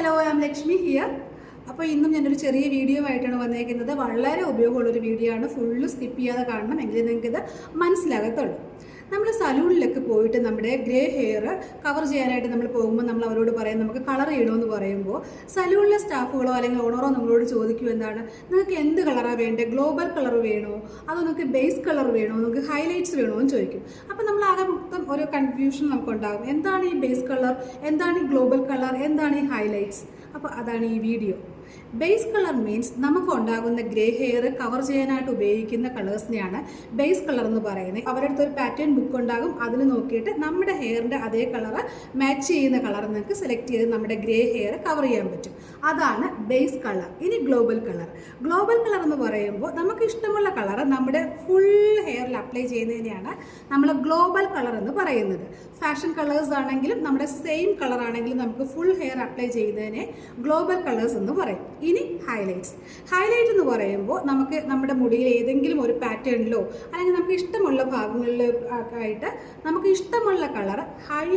Hello, I am Lakshmi here. അപ്പോൾ ഇന്നും ഞാനൊരു ചെറിയ വീഡിയോ ആയിട്ടാണ് വന്നേക്കുന്നത്. വളരെ ഉപയോഗമുള്ളൊരു വീഡിയോ ആണ്. ഫുള്ള് സ്കിപ്പ് ചെയ്യാതെ കാണണം, എങ്കിലും നിങ്ങൾക്കിത് മനസ്സിലാകത്തുള്ളൂ. നമ്മൾ സലൂണിലൊക്കെ പോയിട്ട് നമ്മുടെ ഗ്രേ ഹെയർ കവർ ചെയ്യാനായിട്ട് നമ്മൾ പോകുമ്പോൾ നമ്മൾ അവരോട് പറയും നമുക്ക് കളർ ചെയ്യണമെന്ന് പറയുമ്പോൾ സലൂണിലെ സ്റ്റാഫുകളോ അല്ലെങ്കിൽ ഓണറോ നമ്മളോട് ചോദിക്കും, എന്താണ് നിങ്ങൾക്ക് എന്ത് കളറാണ് വേണ്ടത്, ഗ്ലോബൽ കളർ വേണോ അതോ നിങ്ങൾക്ക് ബേസ് കളർ വേണോ, നിങ്ങൾക്ക് ഹൈലൈറ്റ്സ് വേണോ എന്ന് ചോദിക്കും. അപ്പോൾ നമ്മൾ ആകെ മൊത്തം ഒരു കൺഫ്യൂഷൻ നമുക്കുണ്ടാകും. എന്താണ് ഈ ബേസ് കളർ, എന്താണ് ഈ ഗ്ലോബൽ കളർ, എന്താണ് ഈ ഹൈലൈറ്റ്സ്. അപ്പോൾ അതാണ് ഈ വീഡിയോ. ബേസ് കളർ മീൻസ് നമുക്ക് ഉണ്ടാകുന്ന ഗ്രേ ഹെയർ കവർ ചെയ്യാനായിട്ട് ഉപയോഗിക്കുന്ന കളേഴ്സിനെയാണ് ബേസ് കളർ എന്ന് പറയുന്നത്. അവരുടെ അടുത്ത് ഒരു പാറ്റേൺ ബുക്ക് ഉണ്ടാകും, അതിൽ നോക്കിയിട്ട് നമ്മുടെ ഹെയറിൻ്റെ അതേ കളറ് മാച്ച് ചെയ്യുന്ന കളർ നിങ്ങൾക്ക് സെലക്ട് ചെയ്ത് നമ്മുടെ ഗ്രേ ഹെയർ കവർ ചെയ്യാൻ പറ്റും. അതാണ് ബേസ് കളർ. ഇനി ഗ്ലോബൽ കളർ. ഗ്ലോബൽ കളർ എന്ന് പറയുമ്പോൾ നമുക്ക് ഇഷ്ടമുള്ള കളർ നമ്മുടെ ഫുൾ ഹെയറിൽ അപ്ലൈ ചെയ്യുന്നതിനെയാണ് നമ്മൾ ഗ്ലോബൽ കളർ എന്ന് പറയുന്നത്. ഫാഷൻ കളേഴ്സ് ആണെങ്കിലും നമ്മുടെ സെയിം കളർ ആണെങ്കിലും നമുക്ക് ഫുൾ ഹെയർ അപ്ലൈ ചെയ്യുന്നതിനെ ഗ്ലോബൽ കളേഴ്സ് എന്ന് പറയും. ഇനി ഹൈലൈറ്റ്സ്. ഹൈലൈറ്റ് എന്ന് പറയുമ്പോൾ നമുക്ക് നമ്മുടെ മുടിയിൽ ഏതെങ്കിലും ഒരു പാറ്റേണിലോ അല്ലെങ്കിൽ നമുക്ക് ഇഷ്ടമുള്ള ഭാഗങ്ങളിലോ ആയിട്ട് നമുക്ക് ഇഷ്ടമുള്ള കളർ